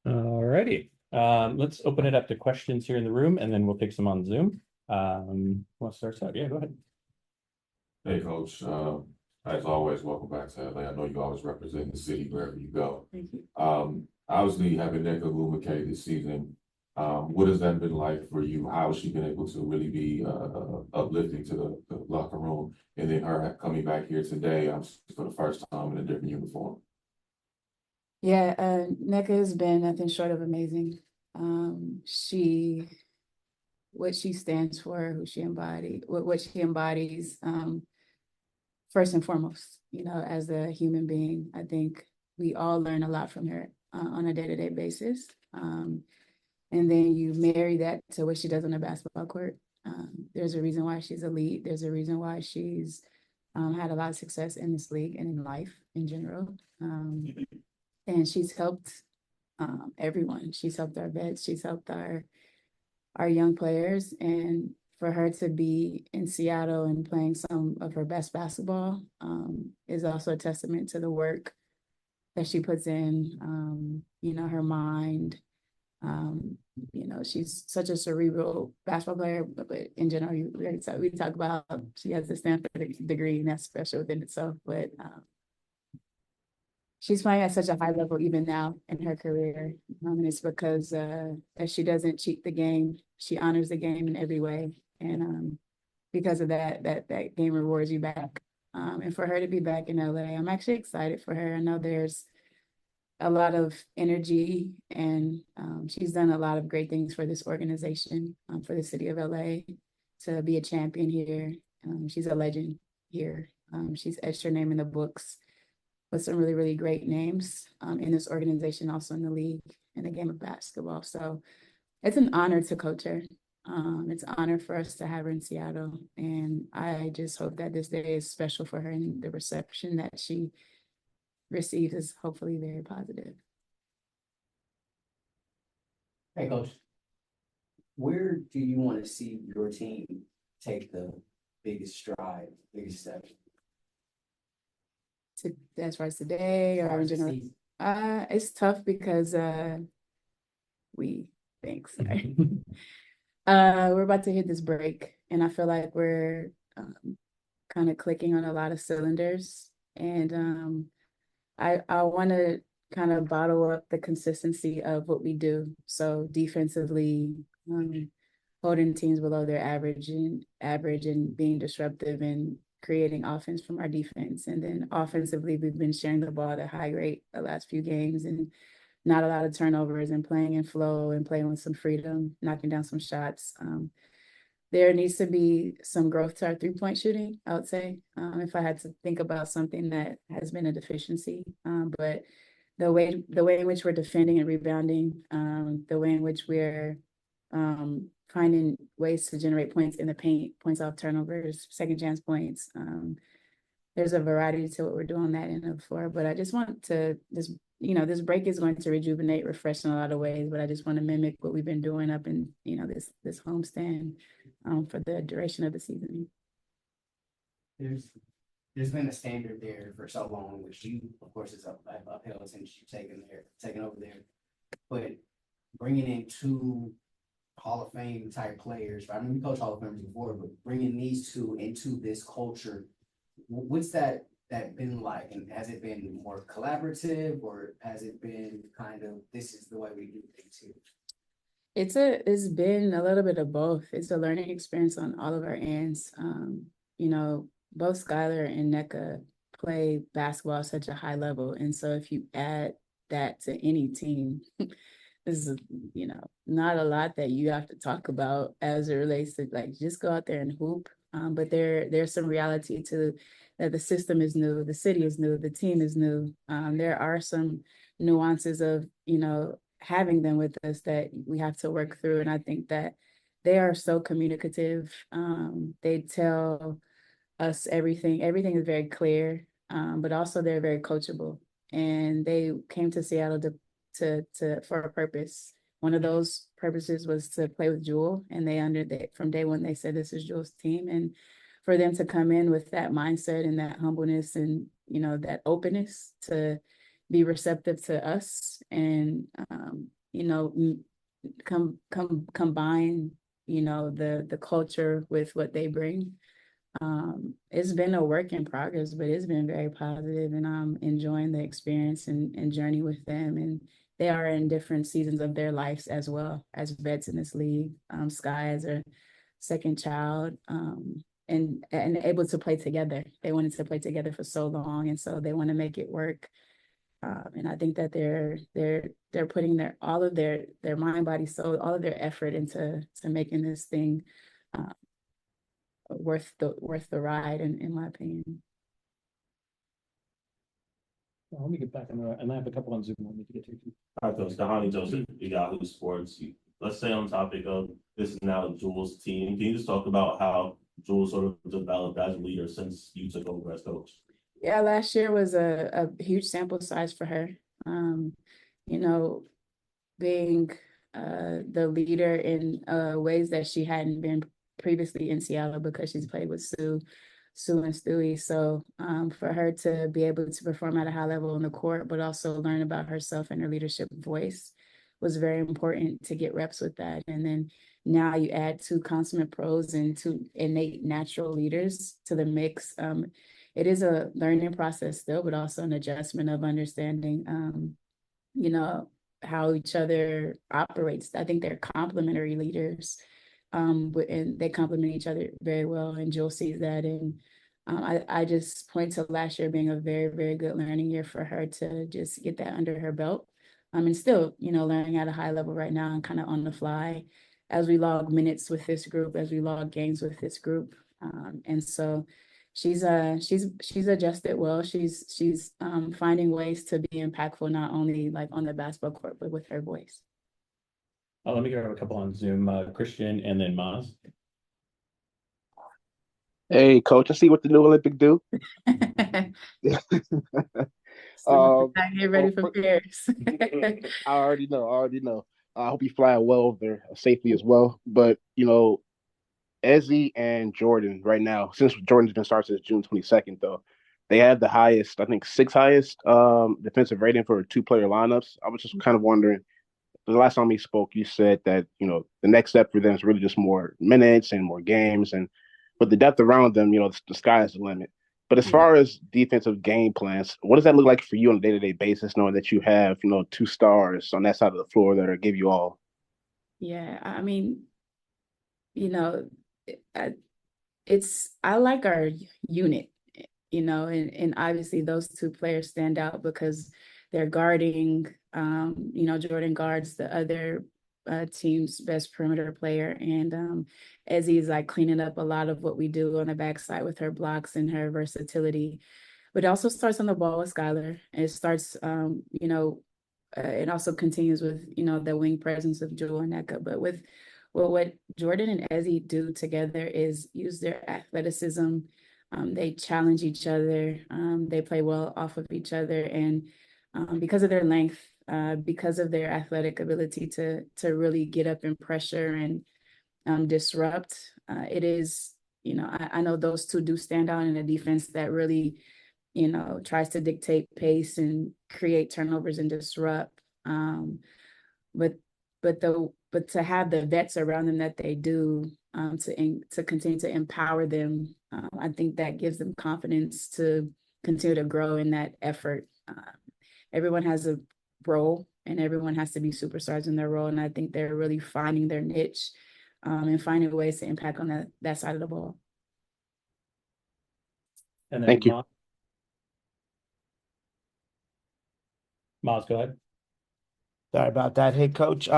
All righty. Let's open it up to questions here in the room, and then we'll take some on Zoom. We'll start out. Yeah, go ahead. Hey, Coach. As always, welcome back to LA. I know you always represent the city wherever you go. Thank you. Obviously, having Nneka Ogwumike this season, what has that been like for you? How has she been able to really be uplifting to the locker room? And then her coming back here today for the first time in a different uniform. Yeah, Nneka has been nothing short of amazing. What she stands for, what she embodies, first and foremost, as a human being, I think we all learn a lot from her on a day-to-day basis. And then you marry that to what she does on the basketball court. There's a reason why she's elite. There's a reason why she's had a lot of success in this league and in life in general. And she's helped everyone. She's helped our vets. She's helped our young players. And for her to be in Seattle and playing some of her best basketball is also a testament to the work that she puts in, her mind. She's such a cerebral basketball player, but in general, we talk about she has a Stanford degree, and that's special within itself. But she's playing at such a high level even now in her career. And it's because that she doesn't cheat the game. She honors the game in every way. And because of that game rewards you back. And for her to be back in LA, I'm actually excited for her. I know there's a lot of energy, and she's done a lot of great things for this organization, for the city of LA, to be a champion here. She's a legend here. She's etched her name in the books with some really, really great names in this organization, also in the league, in the game of basketball. So it's an honor to coach her. It's an honor for us to have her in Seattle. And I just hope that this day is special for her, and the reception that she receives is hopefully very positive. Hey, Coach, where do you want to see your team take the biggest stride, biggest step? As far as today or in general? It's tough because we're about to hit this break, and I feel like we're kind of clicking on a lot of cylinders, and I want to kind of bottle up the consistency of what we do. So defensively, holding teams below their average and being disruptive and creating offense from our defense. And then offensively, we've been sharing the ball at a high rate the last few games, and not a lot of turnovers, and playing in flow and playing with some freedom, knocking down some shots. There needs to be some growth to our three-point shooting, I would say, if I had to think about something that has been a deficiency. But the way in which we're defending and rebounding, the way in which we're finding ways to generate points in the paint, points off turnovers, second chance points. There's a variety to what we're doing on that end of the floor. But I just want to this break is going to rejuvenate, refresh in a lot of ways, but I just want to mimic what we've been doing up in, this homestand for the duration of the season. There's been a standard there for so long, which you, of course, is uphill since you've taken over there. But bringing in two Hall of Fame type players, I mean, we coached Hall of Famers before, but bringing these two into this culture, what's that been like? And has it been more collaborative, or has it been kind of, this is the way we do things here? It's been a little bit of both. It's a learning experience on all of our ends. Both Skylar and Nneka play basketball at such a high level. And so if you add that to any team, this is, not a lot that you have to talk about as it relates to just go out there and hoop. But there's some reality to that. The system is new, the city is new, the team is new. There are some nuances of, having them with us that we have to work through. And I think that they are so communicative. They tell us everything is very clear, but also they're very coachable. And they came to Seattle for a purpose. One of those purposes was to play with Jewel, and from day one they said this is Jewel's team. And for them to come in with that mindset and that humbleness and that openness to be receptive to us and, you know, combine, you know, the culture with what they bring. It's been a work in progress, but it's been very positive, and I'm enjoying the experience and journey with them. And they are in different seasons of their lives as well as vets in this league. Sky as a second child, and able to play together. They wanted to play together for so long, and so they want to make it work. And I think that they're putting all of their mind, body, soul, all of their effort into making this thing worth the ride, in my opinion. Well, let me get back on the, and I have a couple on Zoom I need to get to. Hi, Coach Kahani Joseph, Yahoo Sports. Let's stay on topic of this is now Jules' team. Can you just talk about how Jules sort of developed as a leader since you took over as coach? Yeah, last year was a huge sample size for her. You know, being the leader in ways that she hadn't been previously in Seattle, because she's played with Sue and Stewie. So for her to be able to perform at a high level on the court, but also learn about herself and her leadership voice was very important to get reps with that. And then now you add 2 consummate pros and 2 innate natural leaders to the mix. It is a learning process still, but also an adjustment of understanding, you know, how each other operates. I think they're complementary leaders, and they complement each other very well. And Jill sees that. And I just point to last year being a very, very good learning year for her to just get that under her belt. And still, you know, learning at a high level right now and kind of on the fly as we log minutes with this group, as we log games with this group. And so she's adjusted well. She's finding ways to be impactful, not only like on the basketball court, but with her voice. Let me grab a couple on Zoom. Christian and then Maz. Hey, coach, I see what the new Olympic do. Get ready for Paris. I already know. I hope you fly well over there safely as well. But, you know, Ezzy and Jordan right now, since Jordan's been started since June 22nd, though, they have the highest, I think, 6th highest defensive rating for 2-player lineups. I was just kind of wondering, the last time we spoke, you said that, you know, the next step for them is really just more minutes and more games. But the depth around them, you know, the sky is the limit. But as far as defensive game plans, what does that look like for you on a day-to-day basis, knowing that you have, you know, 2 stars on that side of the floor that are give you all? Yeah, I mean, you know, I like our unit, you know, and obviously those 2 players stand out because they're guarding, you know, Jordan guards the other team's best perimeter player, and Ezzy is like cleaning up a lot of what we do on the backside with her blocks and her versatility. But it also starts on the ball with Skylar. It starts, you know, it also continues with, you know, the wing presence of Jewel and Eka. But what Jordan and Ezzy do together is use their athleticism. They challenge each other. They play well off of each other, and because of their length, because of their athletic ability to really get up and pressure and disrupt, it is, you know, I know those 2 do stand out in a defense that really, you know, tries to dictate pace and create turnovers and disrupt. But to have the vets around them that they do, to continue to empower them, I think that gives them confidence to continue to grow in that effort. Everyone has a role, and everyone has to be superstars in their role. And I think they're really finding their niche, and finding ways to impact on that side of the ball. And then Thank you. Maz, go ahead. Sorry about that. Hey, coach,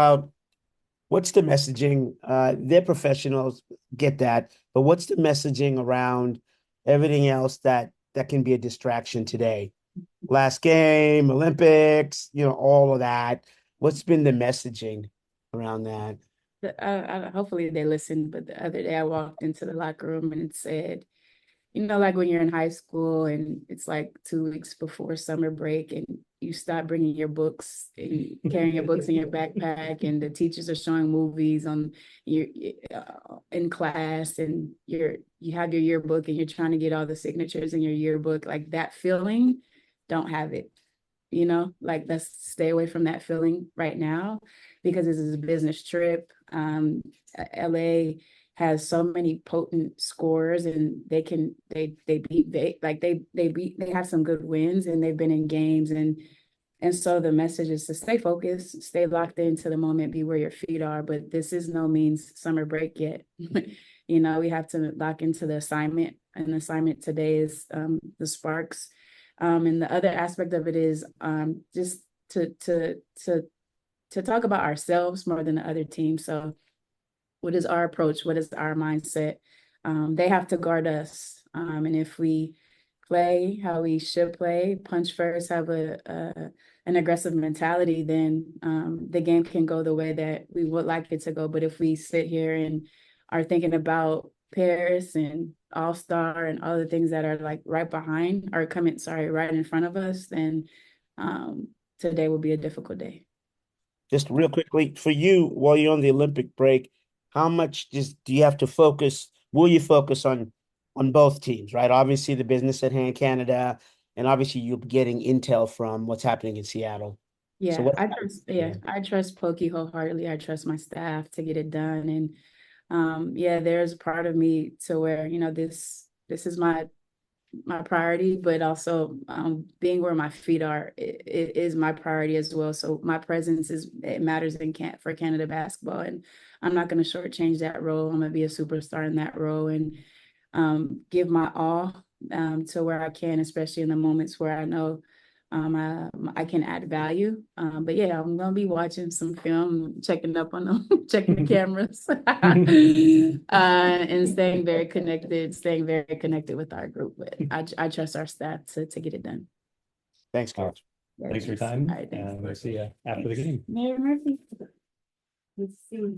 what's the messaging? They're professionals, get that, but what's the messaging around everything else that can be a distraction today? Last game, Olympics, you know, all of that. What's been the messaging around that? Hopefully they listened, but the other day I walked into the locker room and it said, you know, like when you're in high school and it's like 2 weeks before summer break and you stop bringing your books and carrying your books in your backpack, and the teachers are showing movies on your in class, and you have your yearbook and you're trying to get all the signatures in your yearbook, like that feeling, don't have it. you know, like let's stay away from that feeling right now because this is a business trip. LA has so many potent scores and they have some good wins and they've been in games and so the message is to stay focused, stay locked into the moment, be where your feet are. But this is no means summer break yet. You know, we have to lock into the assignment. And the assignment today is the Sparks. And the other aspect of it is just to talk about ourselves more than the other team. So what is our approach? What is our mindset? They have to guard us. And if we play how we should play, punch first, have an aggressive mentality, then the game can go the way that we would like it to go. But if we sit here and are thinking about Paris and All-Star and all the things that are like right behind or right in front of us, then today will be a difficult day. Just real quickly, for you, while you're on the Olympic break, how much do you have to focus? Will you focus on both teams, right? Obviously, the business at hand, Canada, and obviously you're getting intel from what's happening in Seattle. Yeah, So I trust Pokey wholeheartedly. I trust my staff to get it done. And there's a part of me to where, you know, this is my priority, but also being where my feet are, it is my priority as well. So my presence it matters for Canada basketball, and I'm not going to shortchange that role. I'm going to be a superstar in that role and give my all to where I can, especially in the moments where I know I can add value. But yeah, I'm gonna be watching some film, checking up on them, checking the cameras, and staying very connected with our group. But I trust our staff to get it done. Thanks, Coach. Thanks for your time. All right, thanks. And we'll see you after the game. Mayor Murphy. Let's see.